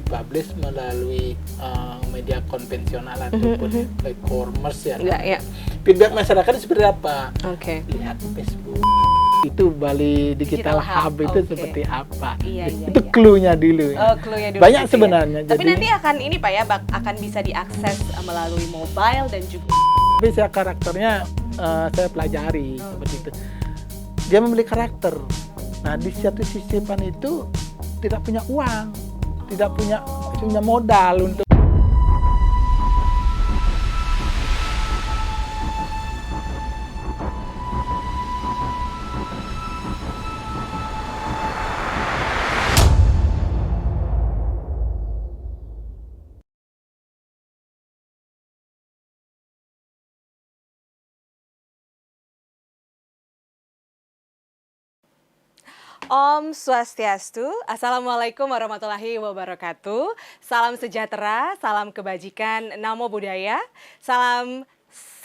publish melalui media konvensional ataupun e-commerce ya. Ya. Feedback masyarakat seperti apa? Oke. Lihat Facebook. Itu Bali Digital Hub itu seperti apa? Itu clue-nya dulu ya. Oh, clue-nya dulu. Banyak gitu sebenarnya. Ya. Tapi nanti akan ini Pak ya, akan bisa diakses melalui mobile dan juga. Tapi saya karakternya saya pelajari seperti itu. Dia memiliki karakter. Nah, di satu sisi Pan itu tidak punya uang, tidak punya modal untuk Om Swastiastu, Assalamualaikum warahmatullahi wabarakatuh. Salam sejahtera, salam kebajikan, namo buddhaya, salam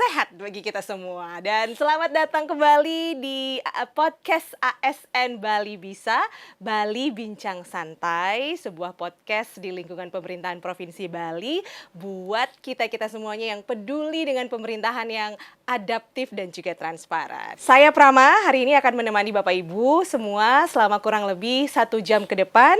sehat bagi kita semua. Dan selamat datang kembali di podcast ASN Bali Bisa, Bali Bincang Santai, sebuah podcast di lingkungan pemerintahan Provinsi Bali buat kita-kita semuanya yang peduli dengan pemerintahan yang adaptif dan juga transparan. Saya Prama, hari ini akan menemani Bapak Ibu semua selama kurang lebih 1 jam ke depan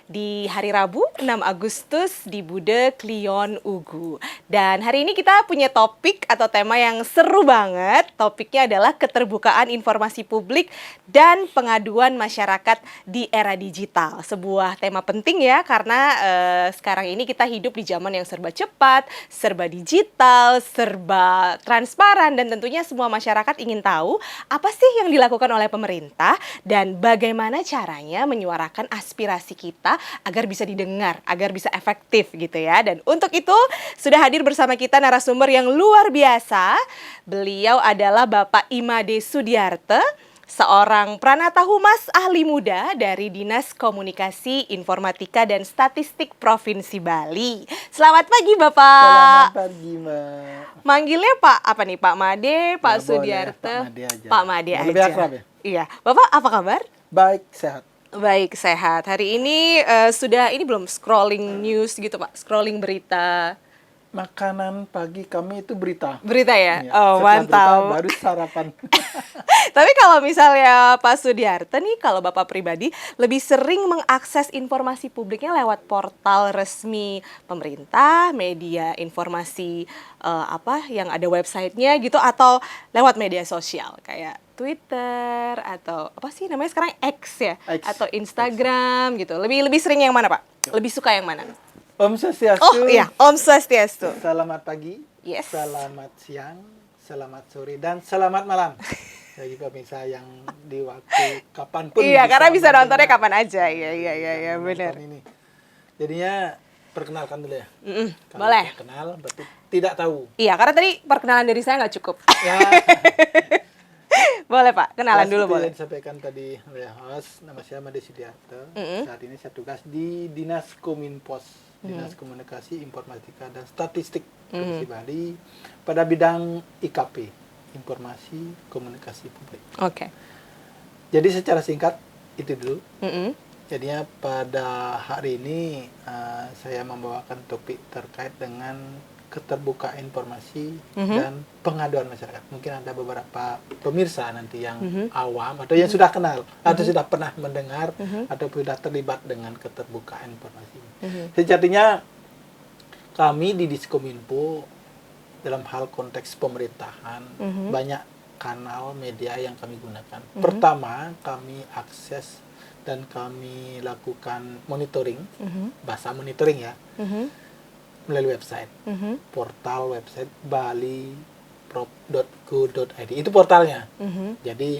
di hari Rabu 6 Agustus di Bude Klion Ugu. Dan hari ini kita punya topik atau tema yang seru banget. Topiknya adalah keterbukaan informasi publik dan pengaduan masyarakat di era digital. Sebuah tema penting ya, karena sekarang ini kita hidup di zaman yang serba cepat, serba digital, serba transparan, dan tentunya semua masyarakat ingin tahu apa sih yang dilakukan oleh pemerintah dan bagaimana caranya menyuarakan aspirasi kita agar bisa didengar, agar bisa efektif gitu ya. Dan untuk itu sudah hadir bersama kita narasumber yang luar biasa. Beliau adalah Bapak Imade Sudiarte, seorang pranata humas ahli muda dari Dinas Komunikasi Informatika dan Statistik Provinsi Bali. Selamat pagi Bapak. Selamat pagi Mbak. Manggilnya Pak apa nih, Pak Made, Pak Sudiarte? Pak Made aja. Lebih akrab ya? Iya. Bapak apa kabar? Baik, sehat. Baik, sehat. Hari ini sudah ini belum scrolling news gitu Pak, scrolling berita. Makanan pagi kami itu berita. Berita ya? Iya. Oh, Setelah mantap. Berita, baru sarapan. Tapi kalau misalnya Pak Sudiarte nih, kalau Bapak pribadi lebih sering mengakses informasi publiknya lewat portal resmi pemerintah, media informasi apa yang ada websitenya gitu, atau lewat media sosial kayak Twitter atau apa sih namanya sekarang X ya, X. atau Instagram gitu. Lebih sering yang mana Pak? Lebih suka yang mana? Om Swastiastu. Oh iya, Om Swastiastu. Selamat pagi. Yes. Selamat siang, selamat sore, dan selamat malam. Bagi pemirsa yang di waktu kapanpun. Iya, karena bisa nontonnya mendengar. kapan aja. Iya, benar. Ini. Jadinya perkenalkan dulu ya. Kalau Boleh. Kenal, berarti tidak tahu. Iya, karena tadi perkenalan dari saya nggak cukup. Ya. Boleh Pak, kenalan dulu Seperti boleh. yang disampaikan tadi oleh host, nama saya Imade Sudiarte. Saat ini saya tugas di Dinas Kominpos, Dinas Komunikasi Informatika dan Statistik Provinsi Bali pada bidang IKP, Informasi Komunikasi Publik. Oke. Jadi secara singkat itu dulu. Jadinya pada hari ini saya membawakan topik terkait dengan keterbukaan informasi dan pengaduan masyarakat. Mungkin ada beberapa pemirsa nanti yang awam atau yang sudah kenal atau sudah pernah mendengar atau sudah terlibat dengan keterbukaan informasi. Sejatinya kami di Diskominfo dalam hal konteks pemerintahan banyak kanal media yang kami gunakan. Pertama, kami akses dan kami lakukan monitoring, bahasa monitoring ya, melalui website, portal website baliprop.go.id. Itu portalnya. Jadi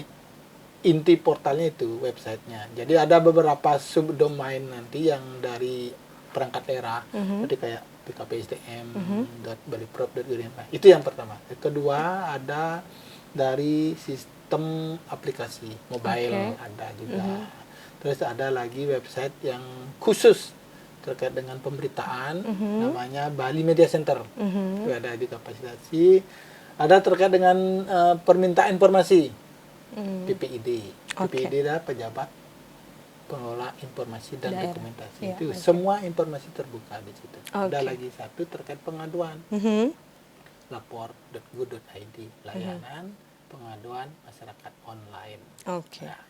inti portalnya itu websitenya. Jadi ada beberapa subdomain nanti yang dari perangkat daerah, seperti kayak pkpsdm.baliprop.go.id. Itu yang pertama. Yang kedua ada dari sistem aplikasi mobile, ada juga. Terus ada lagi website yang khusus terkait dengan pemberitaan, namanya Bali Media Center. Itu ada di kapasitasi. Ada terkait dengan permintaan informasi, PPID. PPID adalah pejabat pengelola informasi dan Daerah. dokumentasi. Iya, Itu oke. semua informasi terbuka di situ. Ada Oke. lagi satu terkait pengaduan, Mhm. lapor.go.id, layanan pengaduan masyarakat online. Oke. Nah,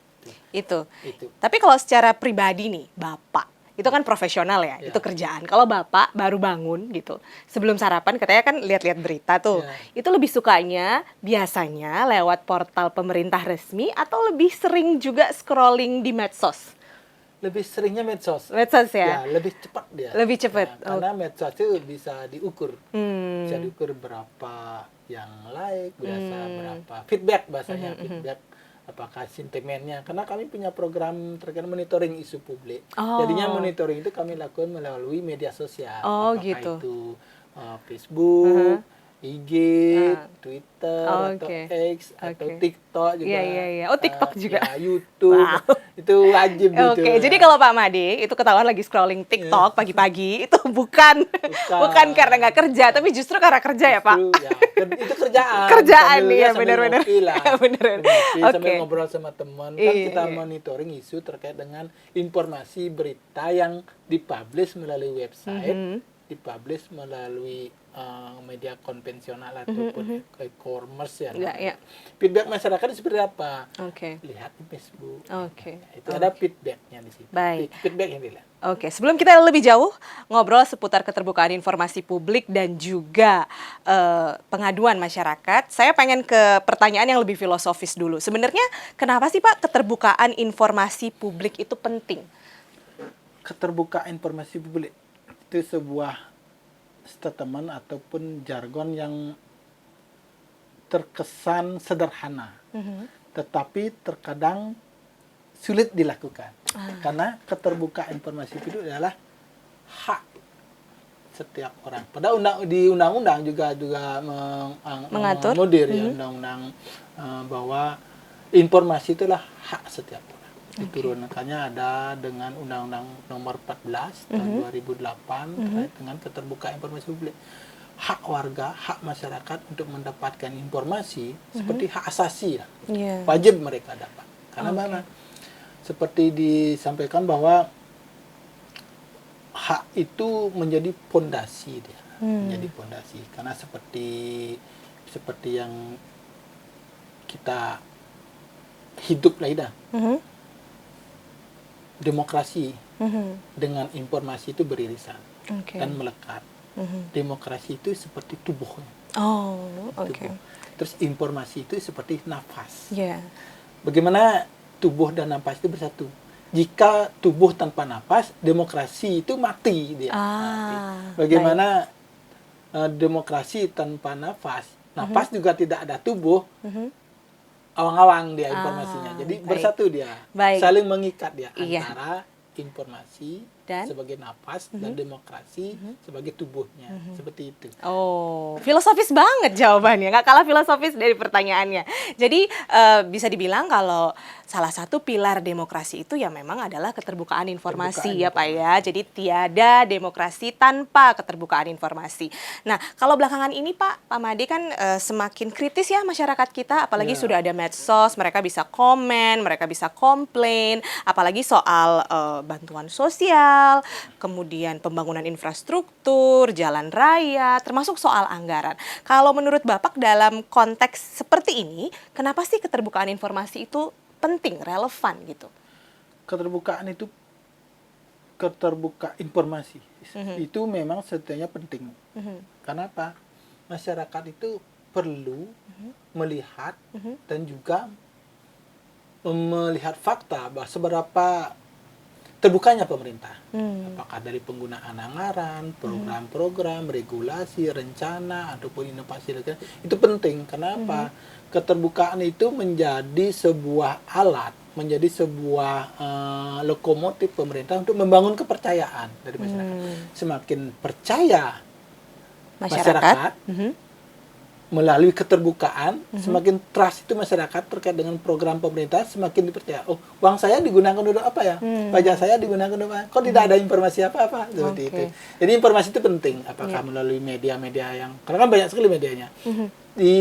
Itu. itu. Tapi kalau secara pribadi nih, Bapak, itu kan profesional ya, Ya. itu kerjaan. Kalau Bapak baru bangun gitu, sebelum sarapan katanya kan lihat-lihat berita tuh. Ya. Itu lebih sukanya biasanya lewat portal pemerintah resmi atau lebih sering juga scrolling di medsos? Lebih seringnya medsos. Medsos Ya, ya? lebih cepat dia. Lebih cepat. Ya, karena medsos itu bisa diukur. Bisa Hmm. diukur berapa yang like, berapa feedback bahasanya, feedback apakah sentimennya. Karena kami punya program terkait monitoring isu publik. Oh. Jadinya monitoring itu kami lakukan melalui media sosial. Oh, Apakah gitu. itu Facebook, IG, Twitter, atau Oke. X, atau Oke. TikTok juga. Iya, iya, iya. Oh, TikTok juga. Ya, YouTube. Wow. Itu wajib gitu. Oke, jadi kalau Pak Made itu ketahuan lagi scrolling TikTok pagi-pagi, itu bukan karena nggak kerja, tapi justru karena kerja ya, Pak? Justru, ya, itu kerjaan. Kerjaan, Sambil, iya, sambil benar-benar. ngopi lah. Benar. Sambil ngopi, sambil Oke. ngobrol sama teman. Kan Iya, kita iya. monitoring isu terkait dengan informasi berita yang dipublish melalui website, dipublish melalui media konvensional ataupun e-commerce ya. Iya, iya. Feedback masyarakat seperti apa? Oke. Lihat di Facebook. Oke. Itu ada feedbacknya di situ. Baik. Feedback yang dilihat. Oke, sebelum kita lebih jauh ngobrol seputar keterbukaan informasi publik dan juga pengaduan masyarakat, saya pengen ke pertanyaan yang lebih filosofis dulu. Sebenarnya kenapa sih Pak keterbukaan informasi publik itu penting? Keterbukaan informasi publik itu sebuah statement ataupun jargon yang terkesan sederhana, tetapi terkadang sulit dilakukan. Karena keterbukaan informasi itu adalah hak setiap orang. Padahal di undang-undang juga Mengatur. mengakomodir ya undang-undang bahwa informasi itulah hak setiap orang. Diturunkannya ada dengan Undang-Undang Nomor 14 tahun 2008 terkait dengan keterbukaan informasi publik. Hak warga, hak masyarakat untuk mendapatkan informasi seperti hak asasi ya. Iya. Wajib mereka dapat. Karena mana? Seperti disampaikan bahwa hak itu menjadi pondasi dia. Menjadi pondasi. Karena seperti yang kita hidup lah ida. Demokrasi dengan informasi itu beririsan Oke. dan melekat. Demokrasi itu seperti tubuhnya. Oh, oke. Tubuh. Terus informasi itu seperti nafas. Iya. Bagaimana tubuh dan nafas itu bersatu? Jika tubuh tanpa nafas, demokrasi itu mati dia. Mati. Bagaimana demokrasi tanpa nafas? Nafas juga tidak ada tubuh. Awang-awang dia informasinya. Jadi baik. bersatu dia. Baik. Saling mengikat dia Iya. antara informasi Dan? sebagai nafas dan demokrasi sebagai tubuhnya. Seperti itu. Oh, filosofis banget jawabannya, nggak kalah filosofis dari pertanyaannya. Jadi bisa dibilang kalau salah satu pilar demokrasi itu ya memang adalah keterbukaan informasi ya Pak ya. Jadi tiada demokrasi tanpa keterbukaan informasi. Nah, kalau belakangan ini Pak Made kan semakin kritis ya masyarakat kita, apalagi sudah ada medsos, mereka bisa komen, mereka bisa komplain, apalagi soal bantuan sosial, kemudian pembangunan infrastruktur, jalan raya, termasuk soal anggaran. Kalau menurut Bapak dalam konteks seperti ini, kenapa sih keterbukaan informasi itu penting, relevan gitu? Keterbukaan informasi itu memang sebetulnya penting. Karena apa? Masyarakat itu perlu melihat dan juga melihat fakta bahwa seberapa terbukanya pemerintah. Apakah dari penggunaan anggaran, program-program, regulasi, rencana, ataupun inovasi. Itu penting. Kenapa? Keterbukaan itu menjadi sebuah alat, menjadi sebuah lokomotif pemerintah untuk membangun kepercayaan dari masyarakat. Semakin percaya masyarakat melalui keterbukaan, semakin trust itu masyarakat terkait dengan program pemerintah semakin dipercaya. Oh, uang saya digunakan untuk apa ya? Pajak saya digunakan untuk apa? Kok tidak ada informasi apa-apa seperti itu. Jadi informasi itu penting. Apakah melalui media-media yang, karena kan banyak sekali medianya.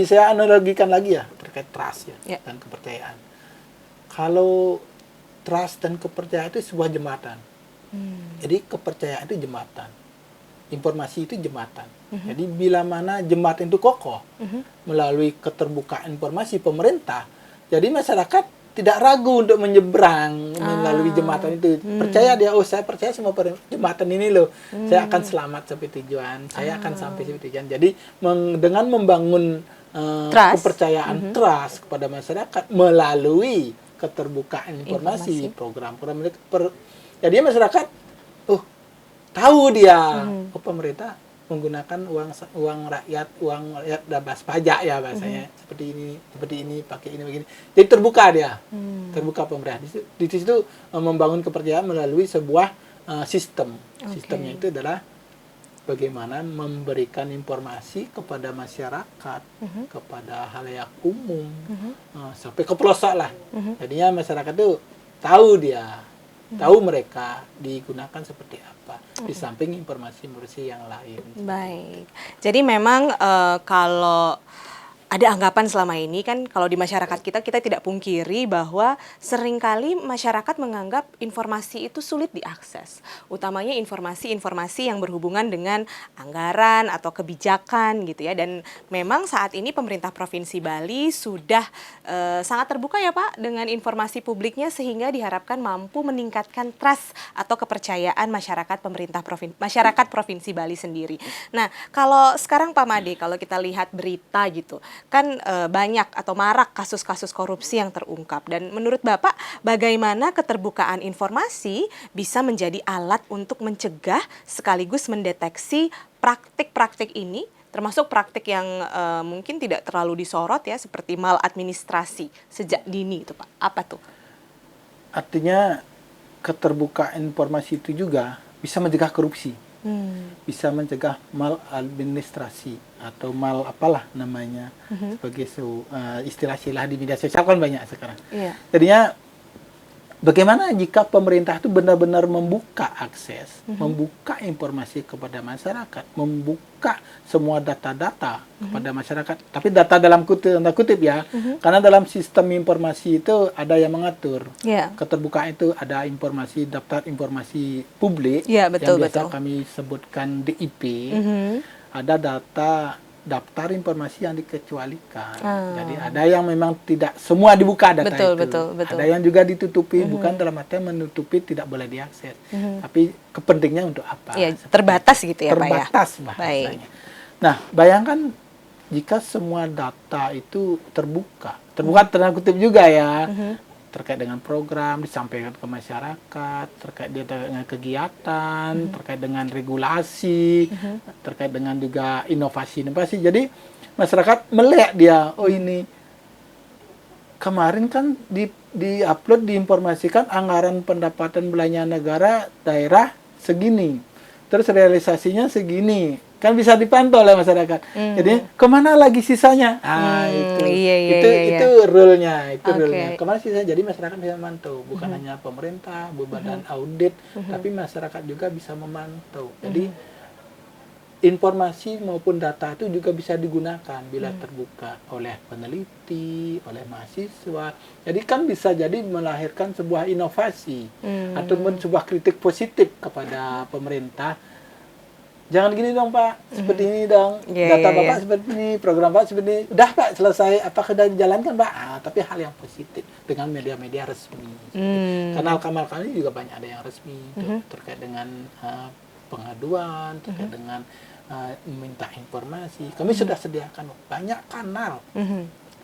Saya analogikan lagi ya terkait trust ya dan kepercayaan. Kalau trust dan kepercayaan itu sebuah jembatan. Jadi kepercayaan itu jembatan, informasi itu jembatan. Jadi bila mana jembatan itu kokoh melalui keterbukaan informasi pemerintah, jadi masyarakat tidak ragu untuk menyeberang melalui jembatan itu. Percaya dia, saya percaya sama jembatan ini loh, saya akan selamat sampai tujuan, saya akan sampai sampai tujuan. Jadi dengan membangun kepercayaan, trust kepada masyarakat melalui keterbukaan informasi. Program-program jadi masyarakat tahu dia pemerintah menggunakan uang rakyat bebas pajak ya bahasanya, seperti ini pakai ini begini. Jadi terbuka dia, terbuka pemerintah di situ membangun kepercayaan melalui sebuah sistem. Sistemnya itu adalah bagaimana memberikan informasi kepada masyarakat, kepada halayak umum, sampai ke pelosok lah. Jadinya masyarakat itu tahu dia, tahu mereka digunakan seperti apa, di samping informasi-informasi yang lain. Baik, jadi memang kalau ada anggapan selama ini kan kalau di masyarakat kita tidak pungkiri bahwa seringkali masyarakat menganggap informasi itu sulit diakses. Utamanya informasi-informasi yang berhubungan dengan anggaran atau kebijakan gitu ya. Dan memang saat ini pemerintah Provinsi Bali sudah sangat terbuka ya Pak dengan informasi publiknya, sehingga diharapkan mampu meningkatkan trust atau kepercayaan masyarakat masyarakat Provinsi Bali sendiri. Nah, kalau sekarang Pak Made, kalau kita lihat berita gitu, kan banyak atau marak kasus-kasus korupsi yang terungkap. Dan menurut Bapak, bagaimana keterbukaan informasi bisa menjadi alat untuk mencegah sekaligus mendeteksi praktik-praktik ini, termasuk praktik yang mungkin tidak terlalu disorot ya, seperti maladministrasi sejak dini itu Pak. Apa tuh? Artinya keterbukaan informasi itu juga bisa mencegah korupsi. Bisa mencegah maladministrasi atau apalah namanya, sebagai istilah-istilah di media sosial kan banyak sekarang. Jadinya bagaimana jika pemerintah itu benar-benar membuka akses, membuka informasi kepada masyarakat, membuka semua data-data kepada masyarakat, tapi data dalam kutip ya, karena dalam sistem informasi itu ada yang mengatur. Keterbukaan itu ada informasi, daftar informasi publik, yang biasa kami sebutkan DIP, ada daftar informasi yang dikecualikan. Jadi ada yang memang tidak semua dibuka data itu. Betul. Ada yang juga ditutupi, bukan dalam artian menutupi tidak boleh diakses. Tapi kepentingannya untuk apa? Ya, terbatas gitu ya Pak ya? Terbatas bahasanya. Nah, bayangkan jika semua data itu terbuka tanda kutip juga ya, terkait dengan program disampaikan ke masyarakat, terkait dengan kegiatan, terkait dengan regulasi, terkait dengan juga inovasi. Jadi masyarakat melihat dia, oh ini kemarin kan di-upload, diinformasikan anggaran pendapatan belanja negara daerah segini, terus realisasinya segini, kan bisa dipantau oleh masyarakat. Jadi kemana lagi sisanya? Itu rule-nya, rule-nya. Kemana sisanya? Jadi masyarakat bisa memantau, bukan hanya pemerintah, badan audit, tapi masyarakat juga bisa memantau. Jadi informasi maupun data itu juga bisa digunakan bila terbuka oleh peneliti, oleh mahasiswa. Jadi kan bisa jadi melahirkan sebuah inovasi ataupun sebuah kritik positif kepada pemerintah. Jangan gini dong Pak, seperti ini dong, data Bapak seperti ini, program Pak seperti ini. Udah Pak, selesai, apakah sudah dijalankan Pak? Tapi hal yang positif dengan media-media resmi. Kanal-kanal kami juga banyak ada yang resmi, terkait dengan pengaduan, terkait dengan meminta informasi. Kami sudah sediakan banyak kanal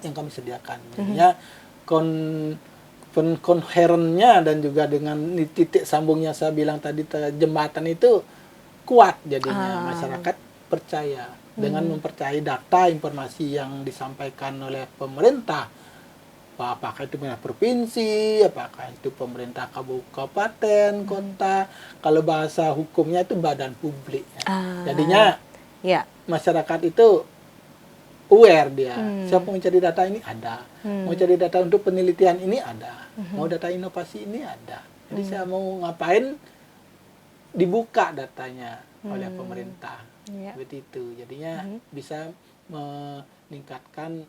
yang kami sediakan. Jadinya konherennya dan juga dengan titik sambungnya saya bilang tadi, jembatan itu kuat, jadinya masyarakat percaya dengan mempercayai data informasi yang disampaikan oleh pemerintah, apakah itu pemerintah provinsi, apakah itu pemerintah kabupaten, kota, kalau bahasa hukumnya itu badan publik. Jadinya masyarakat itu aware dia, siapa mau cari data ini ada, mau cari data untuk penelitian ini ada, mau data inovasi ini ada. Jadi saya mau ngapain, dibuka datanya oleh pemerintah, seperti itu. Jadinya bisa meningkatkan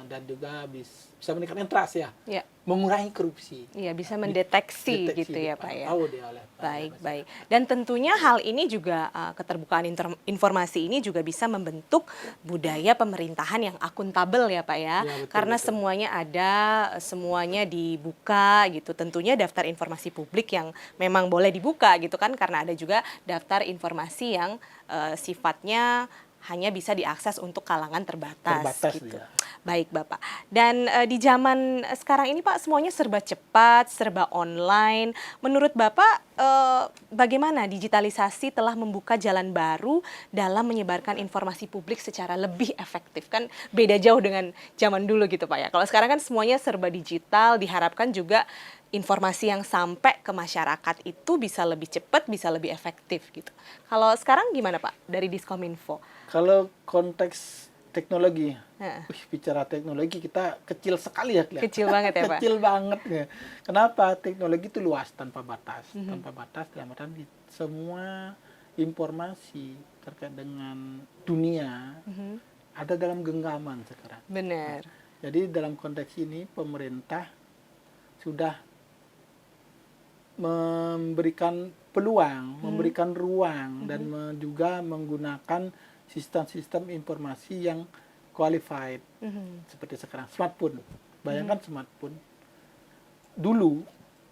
dan juga bisa meningkatkan trust ya, Ya. mengurangi korupsi. Iya, bisa mendeteksi gitu ya, Pak ya. Tahu dia oleh Baik, masyarakat. baik. Dan tentunya hal ini juga keterbukaan informasi ini juga bisa membentuk budaya pemerintahan yang akuntabel ya, Pak ya. Ya, betul, Karena betul. semuanya ada, semuanya dibuka gitu. Tentunya daftar informasi publik yang memang boleh dibuka gitu kan, karena ada juga daftar informasi yang sifatnya hanya bisa diakses untuk kalangan terbatas gitu. Dia. Baik Bapak. Dan di zaman sekarang ini Pak semuanya serba cepat, serba online. Menurut Bapak bagaimana digitalisasi telah membuka jalan baru dalam menyebarkan informasi publik secara lebih efektif? Kan beda jauh dengan zaman dulu gitu Pak ya. Kalau sekarang kan semuanya serba digital, diharapkan juga informasi yang sampai ke masyarakat itu bisa lebih cepat, bisa lebih efektif gitu. Kalau sekarang gimana Pak dari Diskominfo? Kalau konteks teknologi, Nah. bicara teknologi kita kecil sekali ya, kelihatan. Kecil banget ya Pak? Kecil banget ya. Kenapa? Teknologi itu luas tanpa batas. Tanpa batas dalam artian semua informasi terkait dengan dunia ada dalam genggaman sekarang. Benar. Jadi dalam konteks ini pemerintah sudah memberikan peluang, memberikan ruang dan juga menggunakan sistem-sistem informasi yang qualified seperti sekarang smartphone. Bayangkan smartphone. Dulu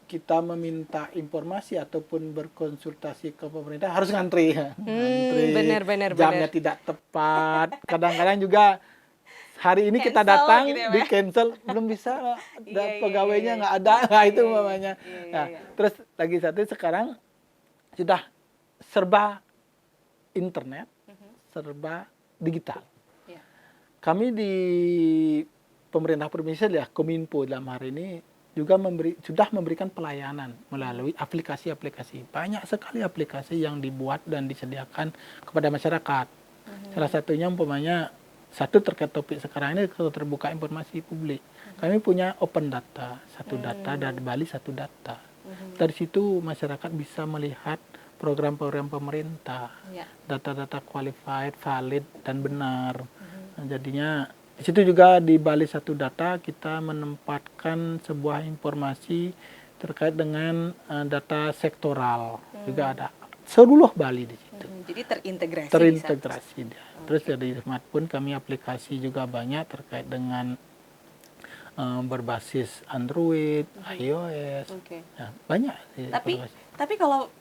kita meminta informasi ataupun berkonsultasi ke pemerintah harus ngantri. Benar. Jamnya tidak tepat. Kadang-kadang juga hari ini kita Cancel datang gitu ya, di Pak? cancel, belum bisa, Iya, pegawainya iya. nggak ada, nah, itu Iya, mamanya. iya. Nah, terus lagi satu sekarang sudah serba internet, serba digital. Iya. Kami di pemerintah provinsi ya, Kominfo dalam hari ini juga sudah memberikan pelayanan melalui aplikasi-aplikasi. Banyak sekali aplikasi yang dibuat dan disediakan kepada masyarakat. Salah satunya umpamanya satu terkait topik sekarang ini terbuka informasi publik. Kami punya open data, satu data dari Bali, satu data. Dari situ masyarakat bisa melihat program-program pemerintah, data-data qualified, valid dan benar. Nah, jadinya di situ juga di Bali satu data kita menempatkan sebuah informasi terkait dengan data sektoral juga ada seluruh Bali di situ. Jadi terintegrasi. Terintegrasi dia. Terus dari smartphone kami aplikasi juga banyak terkait dengan berbasis Android, iOS, ya, banyak. Tapi kalau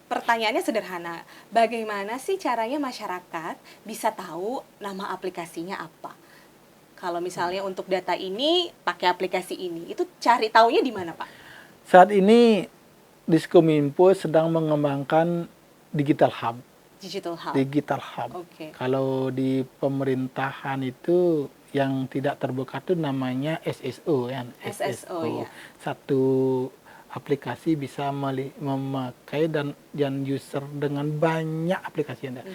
pertanyaannya sederhana, bagaimana sih caranya masyarakat bisa tahu nama aplikasinya apa? Kalau misalnya untuk data ini pakai aplikasi ini, itu cari taunya di mana Pak? Saat ini Diskominfo sedang mengembangkan Digital Hub. Digital Hub. Kalau di pemerintahan itu yang tidak terbuka itu namanya SSO ya. SSO. Ya. Satu aplikasi bisa memakai dan user dengan banyak aplikasi yang ada.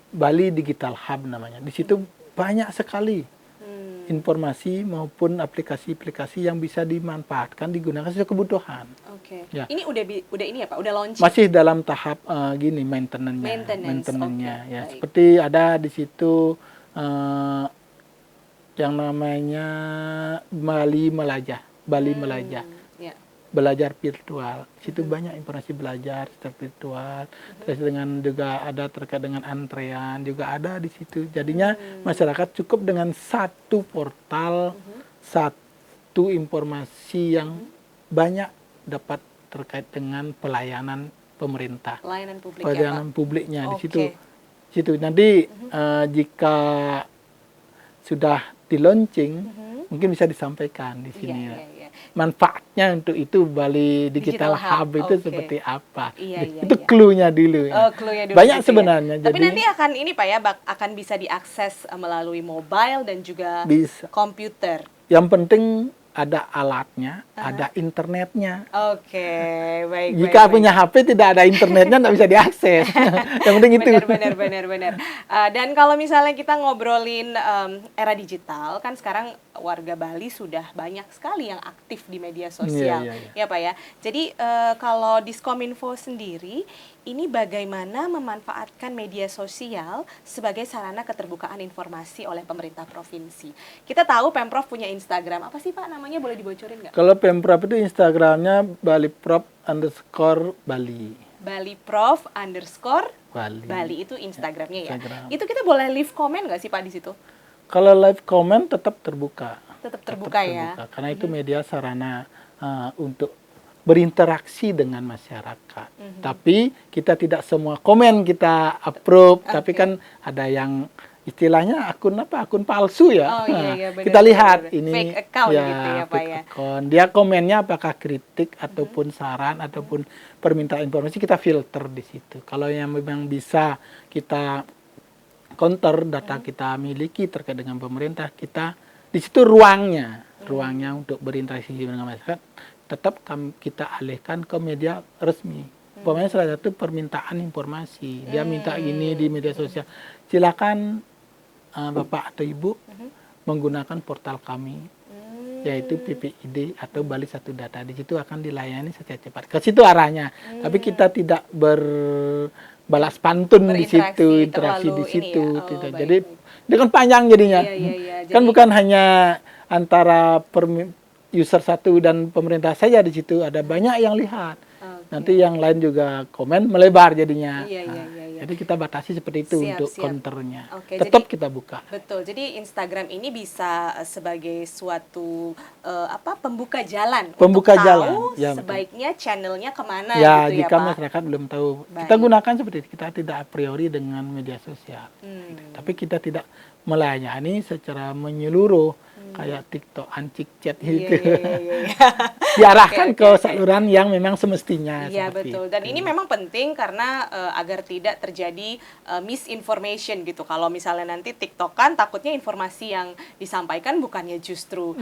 Bali Digital Hub namanya. Di situ banyak sekali informasi maupun aplikasi-aplikasi yang bisa dimanfaatkan digunakan sesuai kebutuhan. Ya. Ini udah ini ya Pak, udah launching. Masih dalam tahap maintenance-nya ya. Baik. Seperti ada di situ yang namanya Bali Melajah. Ya. Belajar virtual. Di situ banyak informasi belajar secara virtual. Terus dengan juga ada terkait dengan antrean juga ada di situ. Jadinya masyarakat cukup dengan satu portal, satu informasi yang banyak dapat terkait dengan pelayanan pemerintah. Pelayanan publiknya di situ. Nanti jika sudah di launching, mungkin bisa disampaikan di sini. Manfaatnya untuk itu Bali Digital Hub itu seperti apa? Itu clue-nya dulu ya. Banyak gitu sebenarnya. Ya. Tapi nanti akan ini Pak ya, akan bisa diakses melalui mobile dan juga komputer. Yang penting ada alatnya, ada internetnya. Baik. Jika punya HP tidak ada internetnya nggak bisa diakses. Yang penting itu. Benar. Dan kalau misalnya kita ngobrolin era digital, kan sekarang warga Bali sudah banyak sekali yang aktif di media sosial, ya Pak ya. Jadi kalau Diskominfo sendiri ini bagaimana memanfaatkan media sosial sebagai sarana keterbukaan informasi oleh pemerintah provinsi. Kita tahu Pemprov punya Instagram. Apa sih Pak namanya? Boleh dibocorin nggak? Kalau Pemprov itu Instagramnya Baliprov_Bali. Baliprov_Bali. Bali itu Instagramnya ya. Instagram. Itu kita boleh leave comment nggak sih Pak di situ? Kalau live comment tetap terbuka. Tetap terbuka ya. Karena itu media sarana untuk berinteraksi dengan masyarakat. Tapi kita tidak semua komen kita approve, tapi kan ada yang istilahnya akun palsu ya. Oh iya, benar, kita lihat benar. ini Fake account ya, gitu ya Pak fake ya. account. Dia komennya apakah kritik ataupun saran ataupun permintaan informasi, kita filter di situ. Kalau yang memang bisa kita counter, data kita miliki terkait dengan pemerintah, kita di situ ruangnya untuk berinteraksi dengan masyarakat tetap kita alihkan ke media resmi. Umpamanya salah satu permintaan informasi, dia minta ini di media sosial, silakan Bapak atau Ibu menggunakan portal kami, yaitu PPID atau Bali Satu Data. Di situ akan dilayani secara cepat. Ke situ arahnya. Tapi kita tidak berbalas pantun di situ, interaksi di situ. Jadi dia kan panjang jadinya. Kan bukan hanya antara user satu dan pemerintah saja di situ, ada banyak yang lihat. Nanti yang lain juga komen, melebar jadinya. Jadi kita batasi seperti itu untuk counternya. Tetap kita buka. Betul. Jadi Instagram ini bisa sebagai suatu pembuka jalan. Pembuka untuk jalan. Tahu Ya, sebaiknya channelnya kemana ya, gitu ya jika Pak. masyarakat belum tahu, Baik. kita gunakan seperti itu. Kita tidak a priori dengan media sosial. Tapi kita tidak melayani secara menyeluruh kayak TikTok, Ancik Chat gitu. Diarahkan ke saluran yang memang semestinya. Iya betul. Dan ini memang penting karena agar tidak terjadi misinformation gitu. Kalau misalnya nanti TikTok kan takutnya informasi yang disampaikan bukannya justru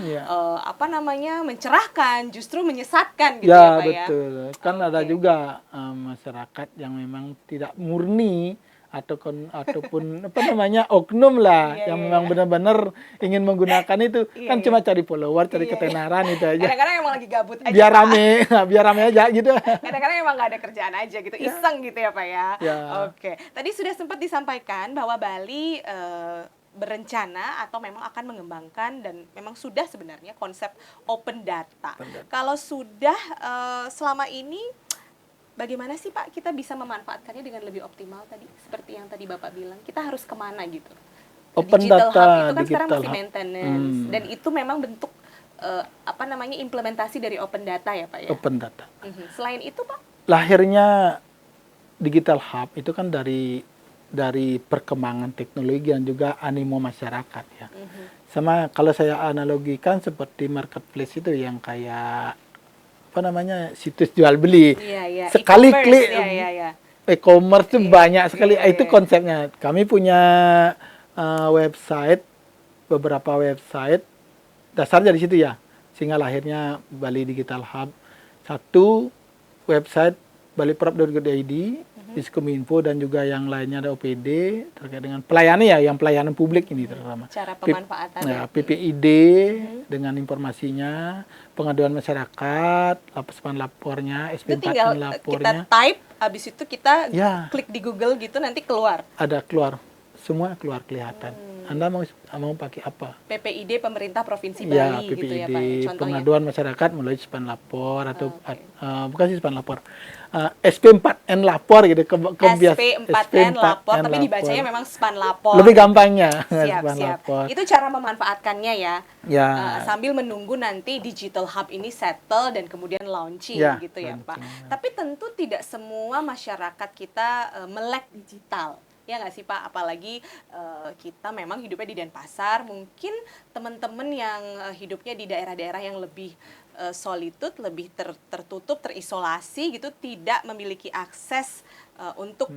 mencerahkan, justru menyesatkan gitu ya Pak ya. Betul. Kan ada juga masyarakat yang memang tidak murni ataupun oknum lah yang memang benar-benar ingin menggunakan itu kan cuma cari follower, cari ketenaran itu aja. Kadang-kadang emang lagi gabut aja. Biar rame aja gitu. Kadang-kadang emang nggak ada kerjaan aja gitu, iseng gitu ya Pak ya. Oke. Tadi sudah sempat disampaikan bahwa Bali berencana atau memang akan mengembangkan dan memang sudah sebenarnya konsep open data. Kalau sudah selama ini bagaimana sih Pak kita bisa memanfaatkannya dengan lebih optimal tadi? Seperti yang tadi Bapak bilang, kita harus kemana gitu? Open digital data, hub itu kan sekarang digital masih hub. maintenance dan itu memang bentuk implementasi dari open data ya Pak ya? Open data. Selain itu Pak? Lahirnya digital hub itu kan dari perkembangan teknologi dan juga animo masyarakat ya. Sama kalau saya analogikan seperti marketplace itu yang kayak situs jual beli. Sekali klik e-commerce itu banyak sekali. Itu konsepnya. Kami punya beberapa website dasarnya di situ ya. Sehingga lahirnya Bali Digital Hub. Satu website baliprov.go.id, Diskominfo dan juga yang lainnya ada OPD terkait dengan pelayanan publik ini terutama. Cara pemanfaatan. PPID dengan informasinya, pengaduan masyarakat, laporan lapornya, SP4 tinggal lapornya. Kita type, habis itu kita klik di Google gitu nanti keluar. Ada keluar, semua keluar kelihatan. Anda mau pakai apa? PPID Pemerintah Provinsi Bali PPID, gitu ya Pak. Contohnya. Pengaduan masyarakat melalui Span Lapor atau bukan sih Span Lapor. SP4N Lapor gitu SP4N Lapor, tapi dibacanya memang Span Lapor. Lebih gampangnya. Siap. Lapor. Itu cara memanfaatkannya ya. Ya. Sambil menunggu nanti Digital Hub ini settle dan kemudian launching gitu ya Pak. Tapi tentu tidak semua masyarakat kita melek digital. Ya nggak sih Pak, apalagi kita memang hidupnya di Denpasar, mungkin teman-teman yang hidupnya di daerah-daerah yang lebih solitude, lebih tertutup, terisolasi gitu, tidak memiliki akses untuk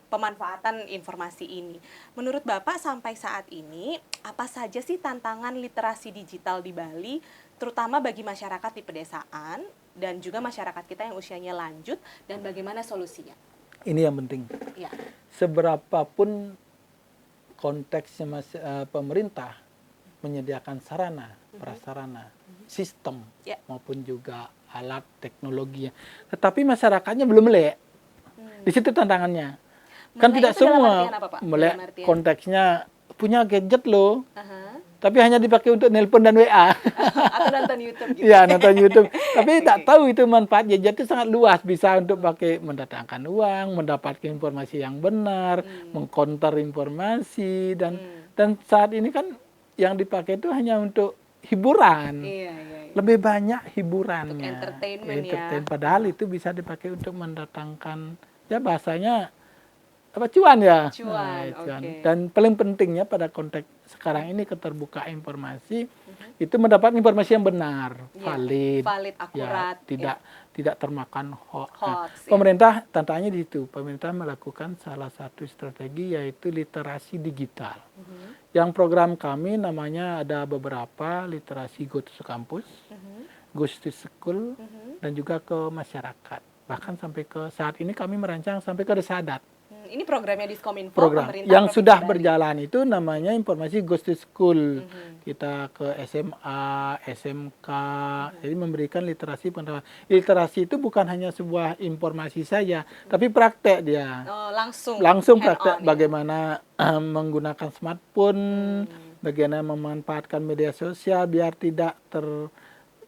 pemanfaatan informasi ini. Menurut Bapak sampai saat ini, apa saja sih tantangan literasi digital di Bali, terutama bagi masyarakat di pedesaan dan juga masyarakat kita yang usianya lanjut, dan bagaimana solusinya? Ini yang penting. Ya. Seberapapun konteksnya pemerintah menyediakan sarana, prasarana, sistem maupun juga alat teknologinya, tetapi masyarakatnya belum melek. Di situ tantangannya. Kan Mana tidak itu dalam semua artian apa, Pak? melihat Dalam artian? konteksnya punya gadget loh, Aha. tapi hanya dipakai untuk nelpon dan WA. Atau nonton YouTube gitu. Ya, nonton YouTube. Tapi tak Oke. tahu itu manfaat gadget itu sangat luas, bisa untuk pakai mendatangkan uang, mendapatkan informasi yang benar, mengcounter informasi dan saat ini kan yang dipakai itu hanya untuk hiburan. Iya, iya, iya. Lebih banyak hiburannya. Untuk entertainment ya. Padahal itu bisa dipakai untuk mendatangkan, ya bahasanya apa, cuan ya. Cuan, Cuan. oke. Dan paling pentingnya pada konteks sekarang ini keterbukaan informasi itu mendapat informasi yang benar, Iya, valid, valid, akurat, ya, tidak termakan hoax. Hoax, ya. Pemerintah tantangannya di situ. Pemerintah melakukan salah satu strategi yaitu literasi digital. Yang program kami namanya ada beberapa, literasi Go to Campus, Go to School, dan juga ke masyarakat. Bahkan sampai ke saat ini kami merancang sampai ke desa adat. Ini programnya Diskominfo, Program pemerintah yang Provinsi sudah Bali. berjalan itu namanya informasi Go to School. Kita ke SMA, SMK, jadi memberikan literasi pengetahuan. Literasi itu bukan hanya sebuah informasi saja, tapi praktek dia. Oh, langsung Langsung hand praktek on, ya. bagaimana menggunakan smartphone, bagaimana memanfaatkan media sosial biar tidak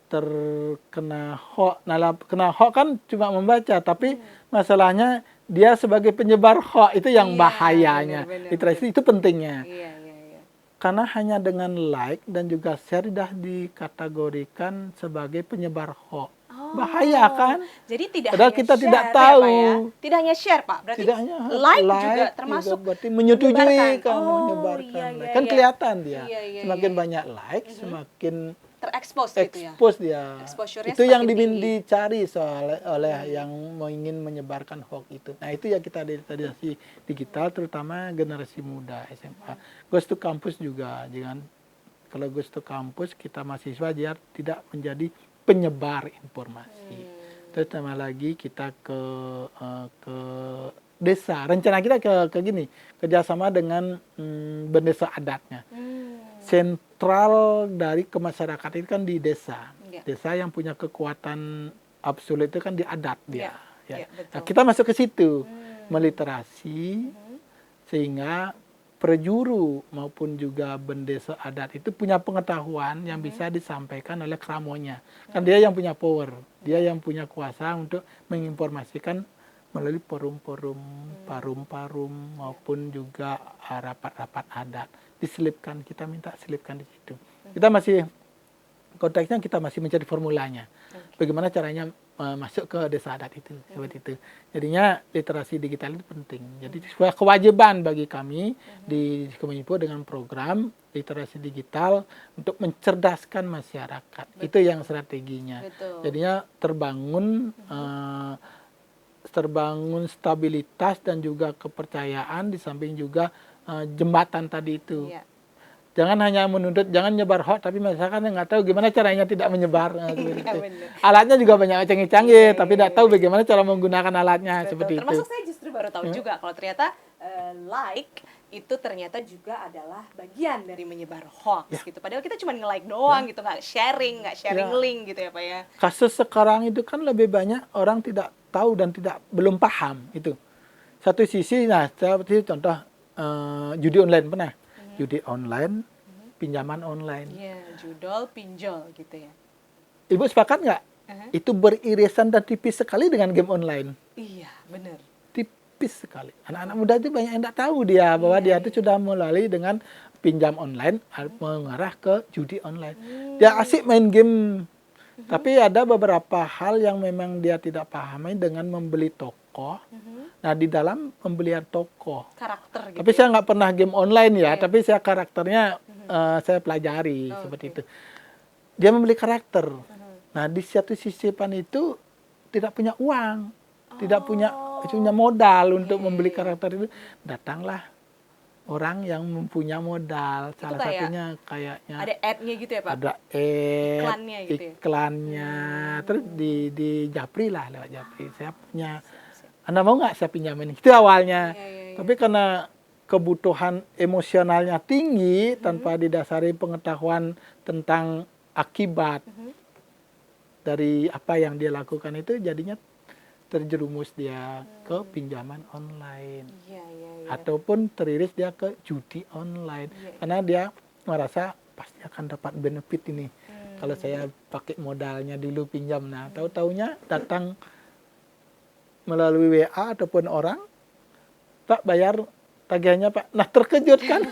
terkena hoax. Nah, kena hoax kan cuma membaca, tapi masalahnya dia sebagai penyebar hoax itu yang Iya, bahayanya. benar, Literasi itu pentingnya. Iya, iya, iya. Karena hanya dengan like dan juga share sudah dikategorikan sebagai penyebar hoax. Oh, Bahaya kan? Jadi tidak Padahal hanya kita share tidak ya, tahu. Pak, ya? Tidak hanya share, Pak. Berarti Tidak hanya like juga termasuk berarti menyetujui menyebarkan. kan, Oh, menyebarkan. iya, iya, Kan iya. kelihatan dia. Iya, iya, Semakin iya. banyak like, semakin terekspos gitu ya. expose dia. Exposure-nya Itu yang semakin tinggi. dicari oleh yang ingin menyebarkan hoax itu. Nah, itu ya kita literasi digital terutama generasi muda SMA. Ghost to Campus juga, jangan kalau Ghost to Campus kita mahasiswa dia tidak menjadi penyebar informasi. Terutama lagi kita ke desa. Rencana kita ke gini, kerjasama dengan bendesa adatnya. Sentral dari kemasyarakatan itu kan di desa. Iya. Desa yang punya kekuatan absolut itu kan di adat dia. Iya, betul. Nah, kita masuk ke situ, meliterasi sehingga prejuru maupun juga bendesa adat itu punya pengetahuan yang bisa disampaikan oleh kramonya. Kan dia yang punya power, dia yang punya kuasa untuk menginformasikan melalui forum-forum, parum-parum maupun juga rapat-rapat adat. Diselipkan, kita minta selipkan di situ. Kita masih konteksnya kita masih mencari formulanya. Bagaimana caranya masuk ke desa adat itu, seperti itu. Jadinya literasi digital itu penting. Jadi sebuah kewajiban bagi kami di Kominfo dengan program literasi digital untuk mencerdaskan masyarakat. Betul. Itu yang strateginya. Betul. Jadinya terbangun stabilitas dan juga kepercayaan di samping juga jembatan tadi itu. Iya. Jangan hanya menuntut, jangan nyebar hoax, tapi masyarakat nggak tahu gimana caranya tidak menyebar. Seperti itu. Benar. Alatnya juga banyak canggih-canggih, tapi tidak tahu bagaimana cara menggunakan alatnya. Betul. Seperti Termasuk itu. saya justru baru tahu juga kalau ternyata like itu ternyata juga adalah bagian dari menyebar hoax gitu. Padahal kita cuma nge-like doang gitu, nggak sharing link gitu ya Pak ya. Kasus sekarang itu kan lebih banyak orang tidak tahu dan belum paham itu. Satu sisi, nah seperti contoh judi online pernah. Judi online, pinjaman online. Iya, judol, pinjol gitu ya. Ibu sepakat nggak? Itu beririsan dan tipis sekali dengan game online. Iya, benar. Tipis sekali. Anak-anak muda itu banyak yang tidak tahu dia bahwa dia itu sudah melalui dengan pinjam online mengarah ke judi online. Dia asik main game, tapi ada beberapa hal yang memang dia tidak pahami dengan membeli tokoh. Nah, di dalam pembelian tokoh. Karakter gitu. Tapi saya nggak pernah game online ya, tapi saya karakternya saya pelajari seperti itu. Dia membeli karakter. Nah, di satu sisipan itu tidak punya uang, tidak punya modal untuk membeli karakter itu. Datanglah orang yang mempunyai modal. Itu Salah satunya kayaknya ada ad-nya gitu ya Pak? ada Iklannya gitu ya? iklannya. Terus di Japri lah, lewat Japri. Saya punya, Anda mau nggak saya pinjamin? Itu awalnya. Tapi karena kebutuhan emosionalnya tinggi tanpa didasari pengetahuan tentang akibat dari apa yang dia lakukan itu, jadinya terjerumus dia ke pinjaman online. Iya, iya, iya. Ataupun teriris dia ke judi online. Iya. Karena dia merasa pasti akan dapat benefit ini. Kalau saya pakai modalnya dulu pinjam. Nah, tahu-taunya datang melalui WA ataupun orang, Pak bayar tagihannya Pak. Nah, terkejut kan?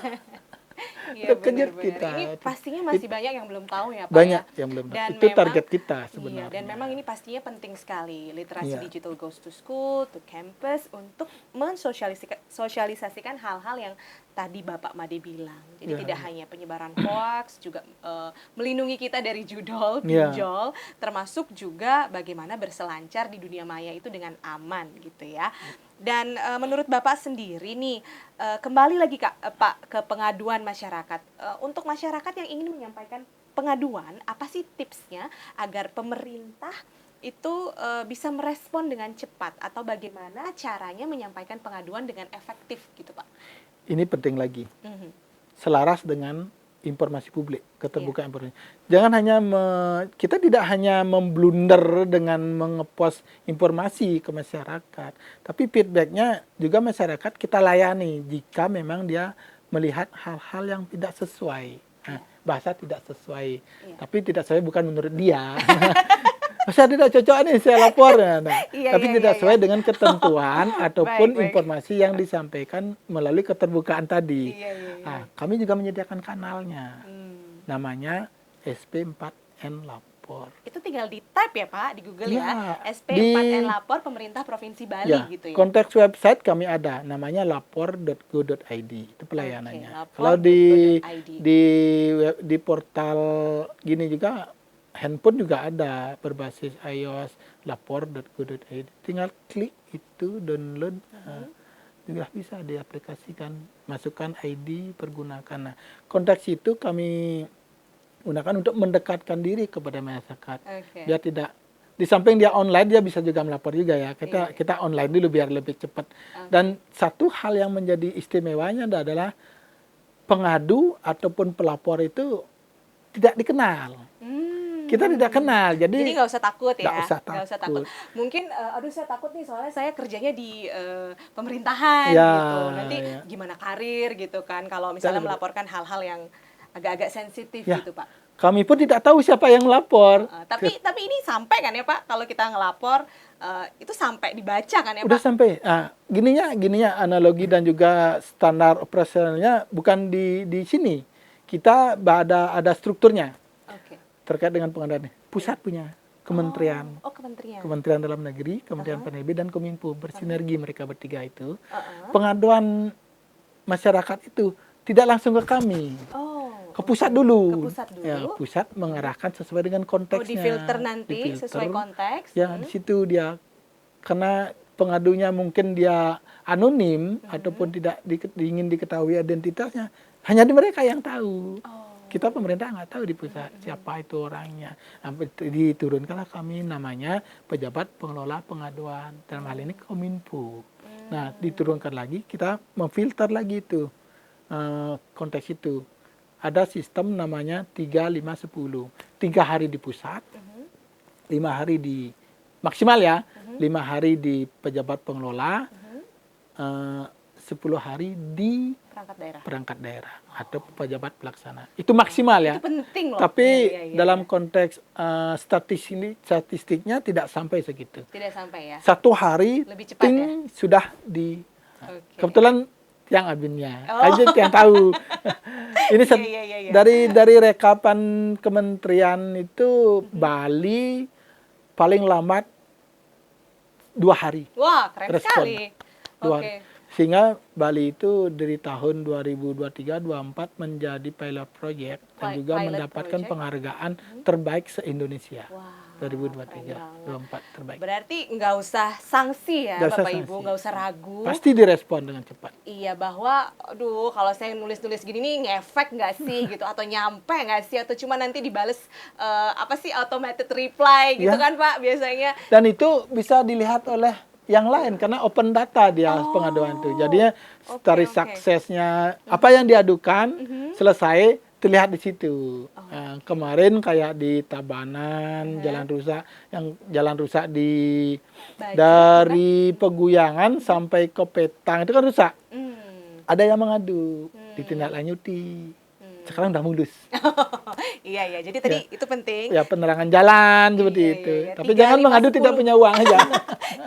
Iya, Terkejut benar-benar. kita. Ini pastinya masih banyak yang belum tahu ya Pak Banyak ya. yang belum tahu. Dan Itu memang- target kita Iya, sebenarnya. dan memang ini pastinya penting sekali literasi Iya. digital goes to school, to campus untuk mensosialisasikan hal-hal yang tadi Bapak Made bilang. Jadi Iya. tidak hanya penyebaran hoax, juga melindungi kita dari judol, Iya. pinjol, termasuk juga bagaimana berselancar di dunia maya itu dengan aman gitu ya. Dan menurut Bapak sendiri nih, kembali lagi Pak ke pengaduan masyarakat. Untuk masyarakat yang ingin menyampaikan pengaduan, apa sih tipsnya agar pemerintah itu bisa merespon dengan cepat, atau bagaimana caranya menyampaikan pengaduan dengan efektif gitu Pak? Ini penting lagi. Mhm. Selaras dengan informasi publik, keterbukaan informasi. Jangan hanya kita tidak hanya memblunder dengan mengepost informasi ke masyarakat, tapi feedbacknya juga masyarakat kita layani jika memang dia melihat hal-hal yang tidak sesuai. Nah, bahasa tidak sesuai, tapi tidak sesuai bukan menurut dia. Saya tidak cocok nih saya lapor, tapi tidak sesuai dengan ketentuan ataupun Baik. informasi yang disampaikan melalui keterbukaan tadi. Iya, iya, iya. Nah, kami juga menyediakan kanalnya, Hmm. namanya SP4N Lapor. Itu tinggal di type ya Pak di Google ya, Ya, SP4N Lapor Pemerintah Provinsi Bali Ya, gitu ya. konteks website kami ada, namanya lapor.go.id, itu pelayanannya. Oke, Kalau di lapor.go.id. di portal gini juga, handphone juga ada berbasis iOS, lapor.go.id. Tinggal klik itu, download, juga bisa diaplikasikan, masukkan ID, pergunakan. Nah, konteks itu kami gunakan untuk mendekatkan diri kepada masyarakat. Oke. Biar tidak, di samping dia online, dia bisa juga melapor juga ya. Kita online dulu biar lebih cepat. Dan satu hal yang menjadi istimewanya adalah pengadu ataupun pelapor itu tidak dikenal. Kita tidak kenal, jadi nggak usah takut ya. nggak usah Nggak usah takut. takut. Mungkin, aduh saya takut nih soalnya saya kerjanya di pemerintahan Ya, gitu. Nanti ya. gimana karir gitu kan kalau misalnya Betul. melaporkan hal-hal yang agak-agak sensitif Ya. gitu Pak. Kami pun tidak tahu siapa yang melapor. Tapi ini sampai kan ya Pak kalau kita ngelapor itu sampai dibaca kan ya Udah Pak? sampai. Gininya analogi dan juga standar operasionalnya bukan di sini. Kita ada strukturnya Oke. terkait dengan pengadaan. Pusat punya kementerian. Oh, kementerian. Kementerian Dalam Negeri, Kementerian PNB, dan Kominfo bersinergi mereka bertiga itu. Pengaduan masyarakat itu tidak langsung ke kami, Oh. ke pusat dulu. Ke pusat dulu. Ya, pusat mengarahkan sesuai dengan Oh, konteksnya. difilter nanti Difilter. sesuai konteks. Ya, di situ dia, karena pengadunya mungkin dia anonim ataupun tidak ingin diketahui identitasnya, hanya di mereka yang tahu. Oh. Kita pemerintah nggak tahu di pusat siapa itu orangnya. Diturunkanlah kami namanya pejabat pengelola pengaduan, dalam hal ini Kominfo. Nah, diturunkan lagi, kita memfilter lagi itu konteks itu. Ada sistem namanya 3-5-10. 3 hari di pusat, 5 hari di maksimal ya, 5 hari di pejabat pengelola, 10 hari di perangkat daerah atau pejabat pelaksana. Itu maksimal ya. Itu penting loh. Tapi Iya. dalam konteks statistiknya tidak sampai segitu. Tidak sampai ya. 1 hari Lebih cepat ya? sudah di. Oke. Kebetulan yang adminnya, Oh. aja yang tahu. Ini Iya. dari rekapan kementerian itu Bali paling lambat 2 hari. Wah, keren respon. sekali. 2 Oke. hari. Sehingga Bali itu dari tahun 2023-2024 menjadi pilot project dan juga Pilot mendapatkan project. penghargaan terbaik se-Indonesia. Wah, 2023-2024 terbaik. Berarti nggak usah sanksi ya Nggak usah Bapak Ibu, sanksi. nggak usah ragu. Pasti direspon dengan cepat. Iya, bahwa aduh kalau saya nulis-nulis gini nih ngefek nggak sih gitu, atau nyampe nggak sih, atau cuma nanti dibales apa sih automated reply gitu Ya. kan Pak biasanya. Dan itu bisa dilihat oleh yang lain karena open data dia pengaduan itu. Jadinya dari oke. suksesnya apa yang diadukan selesai terlihat di situ. Kemarin kayak di Tabanan, jalan rusak di Baju, dari Peguyangan sampai ke Petang itu kan rusak. Ada yang mengadu, ditindaklanjuti. Sekarang udah mulus. Iya, iya. Jadi tadi itu penting. Ya penerangan jalan seperti Iya, itu. iya, iya. Tapi 3, jangan 5, mengadu 10. tidak punya uang aja.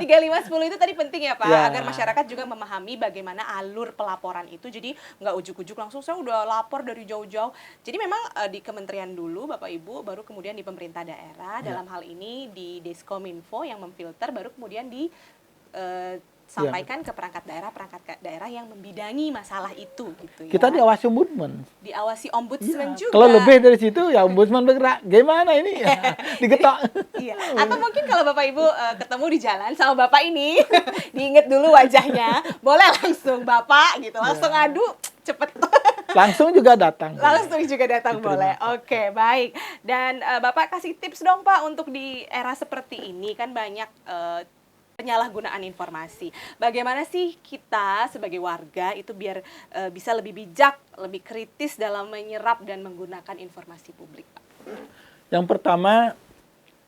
3, 5, 10 itu tadi penting ya Pak, Ya. agar masyarakat juga memahami bagaimana alur pelaporan itu. Jadi nggak ujuk-ujuk langsung saya udah lapor dari jauh-jauh. Jadi memang di kementerian dulu Bapak Ibu, baru kemudian di pemerintah daerah, dalam hal ini di Deskominfo yang memfilter, baru kemudian sampaikan ke perangkat daerah yang membidangi masalah itu gitu ya. Kita diawasi ombudsman. Diawasi ombudsman juga. Kalau lebih dari situ ya ombudsman bergerak. Gimana ini? Digetok. Iya. Atau mungkin kalau Bapak Ibu ketemu di jalan sama Bapak ini, diinget dulu wajahnya, boleh langsung Bapak gitu, langsung adu cepet. Langsung juga datang. Langsung juga datang Diterima. boleh. Oke, baik. Dan Bapak kasih tips dong Pak untuk di era seperti ini kan banyak penyalahgunaan informasi. Bagaimana sih kita sebagai warga itu biar bisa lebih bijak, lebih kritis dalam menyerap dan menggunakan informasi publik, Pak? Yang pertama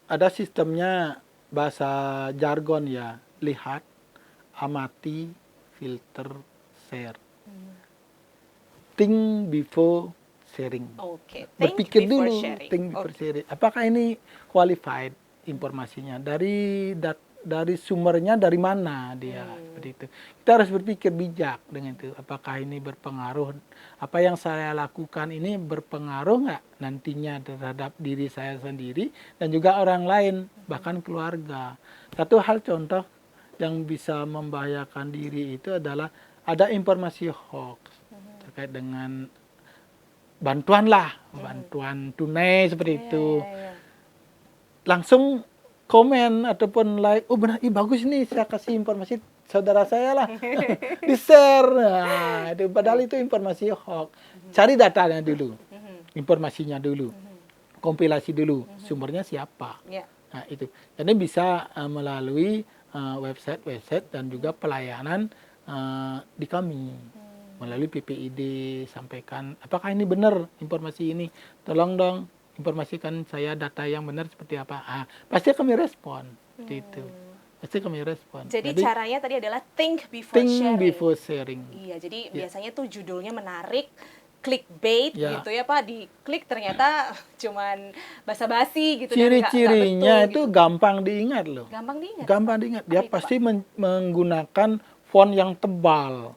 ada sistemnya bahasa jargon ya. Lihat, amati, filter, share. Think before sharing. Oke. Berpikir dulu, think before sharing. Apakah ini qualified informasinya? Dari sumbernya dari mana dia seperti itu. Kita harus berpikir bijak dengan itu. Apakah ini berpengaruh? Apa yang saya lakukan ini berpengaruh nggak nantinya terhadap diri saya sendiri dan juga orang lain, bahkan keluarga. Satu hal contoh yang bisa membahayakan diri itu adalah ada informasi hoax terkait dengan bantuan tunai seperti itu. Langsung komen ataupun like, oh benar, bagus nih saya kasih informasi saudara saya lah, di share. Nah, itu padahal itu informasi hoax. Cari datanya dulu, informasinya dulu, kompilasi dulu, sumbernya siapa. Nah itu, jadi bisa melalui website dan juga pelayanan di kami. Melalui PPID sampaikan, apakah ini benar informasi ini? Tolong dong informasikan saya data yang benar seperti apa. Pasti kami respon seperti itu. Pasti kami respon. Jadi caranya tadi adalah think before sharing. Iya, jadi biasanya tuh judulnya menarik, clickbait gitu ya Pak, diklik ternyata cuman basa-basi gitu. Ciri-cirinya itu gitu. gampang diingat loh. Gampang diingat. Dia pasti menggunakan font yang tebal.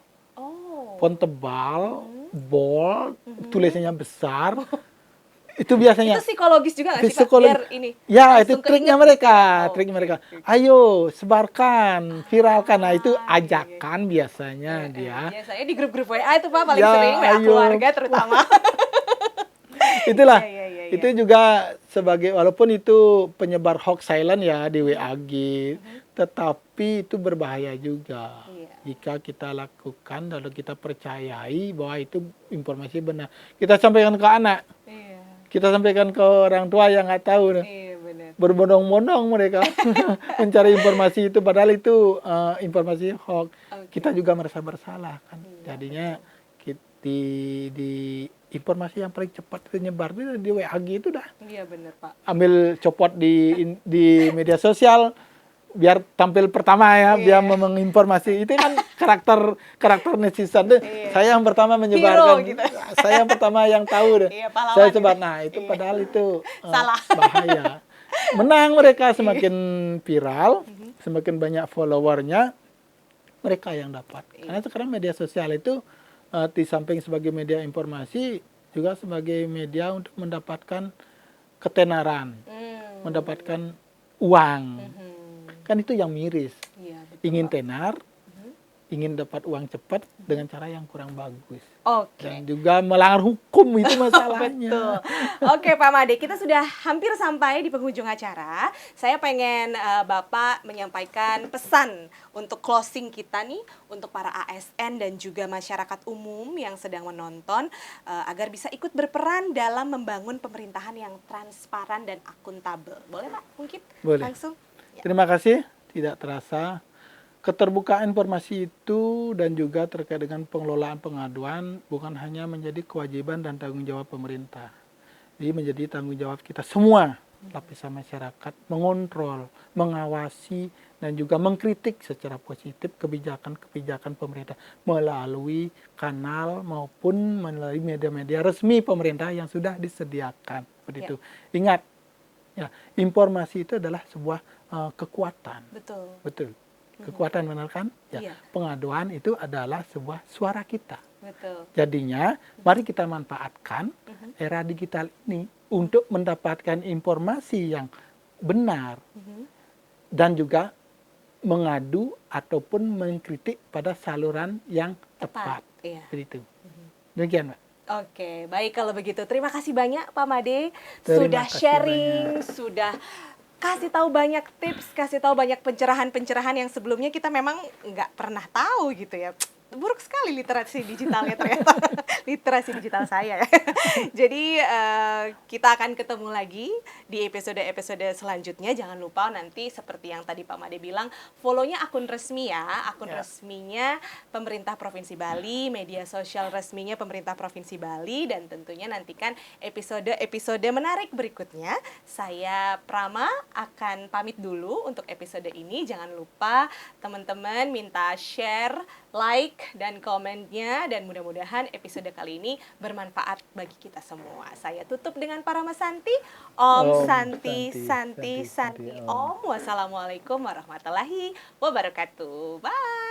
Font tebal, bold, tulisannya besar. Itu biasanya. Itu psikologis juga nggak sih Pak? Biar ini. Ya, itu triknya mereka. Ayo, sebarkan, viralkan. Nah, itu ajakan biasanya dia. Biasanya di grup-grup WA itu Pak paling sering, WA keluarga terutama. Itulah. Itu juga sebagai, walaupun itu penyebar hoax silent ya di WAG, tetapi itu berbahaya juga. Jika kita lakukan, lalu kita percayai bahwa itu informasi benar. Kita sampaikan ke anak. Kita sampaikan ke orang tua yang nggak tahu. Berbondong-bondong mereka mencari informasi itu, padahal itu informasi hoax. Kita juga merasa bersalah kan. Jadinya di informasi yang paling cepat menyebar itu di WAG itu dah. Iya benar Pak. Ambil copot di media sosial biar tampil pertama ya, biar menginformasi. Itu kan karakter netizen deh. Saya yang pertama menyebarkan, gitu. Saya yang pertama yang tahu deh. Saya sebar. Nah itu padahal itu bahaya. Menang mereka, semakin viral, semakin banyak followernya, mereka yang dapat. Karena sekarang media sosial itu di samping sebagai media informasi, juga sebagai media untuk mendapatkan ketenaran, mendapatkan uang. Kan itu yang miris. Ingin tenar, ingin dapat uang cepat dengan cara yang kurang bagus. Dan juga melanggar hukum, itu masalahnya. Betul. Oke Pak Made, kita sudah hampir sampai di penghujung acara. Saya pengen Bapak menyampaikan pesan untuk closing kita nih, untuk para ASN dan juga masyarakat umum yang sedang menonton, agar bisa ikut berperan dalam membangun pemerintahan yang transparan dan akuntabel. Boleh Pak, mungkin? Boleh. Langsung? Terima kasih, tidak terasa Keterbukaan informasi itu dan juga terkait dengan pengelolaan pengaduan bukan hanya menjadi kewajiban dan tanggung jawab pemerintah. Jadi menjadi tanggung jawab kita semua, lapisan masyarakat, mengontrol, mengawasi, dan juga mengkritik secara positif kebijakan-kebijakan pemerintah melalui kanal maupun melalui media-media resmi pemerintah yang sudah disediakan. Seperti itu. Ingat, ya, informasi itu adalah sebuah kekuatan. Betul. Kekuatan, benar kan? Ya. Pengaduan itu adalah sebuah suara kita. Betul. Jadinya, mari kita manfaatkan era digital ini untuk mendapatkan informasi yang benar dan juga mengadu ataupun mengkritik pada saluran yang tepat. Begitu. Demikian, Mbak. Oke, baik kalau begitu. Terima kasih banyak Pak Made sudah sharing, sudah kasih tahu banyak tips, kasih tahu banyak pencerahan-pencerahan yang sebelumnya kita memang nggak pernah tahu gitu ya. Buruk sekali literasi digitalnya ternyata. Literasi digital saya ya. Jadi kita akan ketemu lagi di episode-episode selanjutnya. Jangan lupa nanti seperti yang tadi Pak Made bilang, follow-nya akun resmi ya. Akun resminya pemerintah Provinsi Bali, media sosial resminya pemerintah Provinsi Bali, dan tentunya nantikan episode-episode menarik berikutnya. Saya Prama akan pamit dulu untuk episode ini. Jangan lupa teman-teman minta share, like, dan komennya, dan mudah-mudahan episode kali ini bermanfaat bagi kita semua. Saya tutup dengan Parama Santi. Om Santi, Santi, Santi, Om. Wassalamualaikum warahmatullahi wabarakatuh. Bye.